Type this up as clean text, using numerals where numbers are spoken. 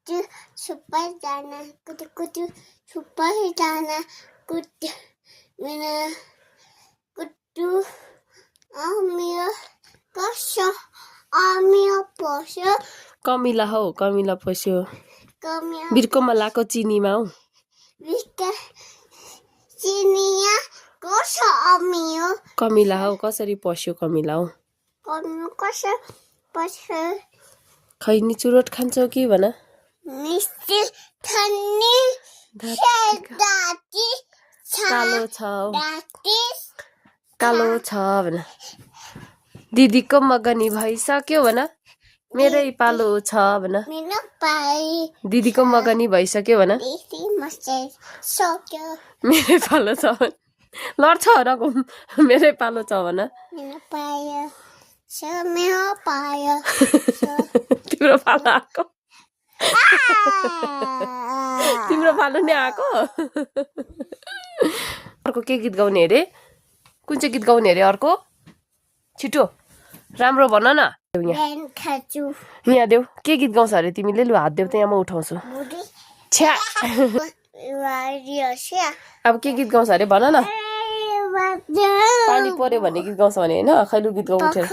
कुटु super जाना कुटु कुटु super जाना कुटु मेरा कुटु आमिया पस्यो आमिया पस्यो कमिला हौ कमिला पस्यो कमिया बिर्कोमा लाको चिनीमा हौ विस्का चिनिया कसो आमियो कमिला हौ कसरी पस्यो कमिला हौ कमियो कसो पस्यो खै नि चुरोट खान्छौ कि भन मिस्टी थन्नी दाती कालो छ हौ दाती कालो छ भन दिदीको मगनी भइसक्यो भन मेरै पालो छ भन मेरो पाइ दिदीको मगनी भइसक्यो भन बेसी मस्ते सक्यो मेरै पालो छ भन लड्छ र मेरै पालो छ भन मेरो पायो मेरो पायो तिम्रो पालो आएको तिम्रो पालो नै आएको अर्को के गीत गाउने अरे कुन चाहिँ गीत गाउने अरे अर्को छिटो राम्रो भन न यहाँ देऊ के गीत गाउँछ अरे तिमीले लु हात देऊ त यहाँ म उठाउँछु छ्या अब के गीत गाउँछ अरे भन न पानी पर्यो भन्ने गीत गाउँछ भने होइन खैलु गीत गाउँ उठेर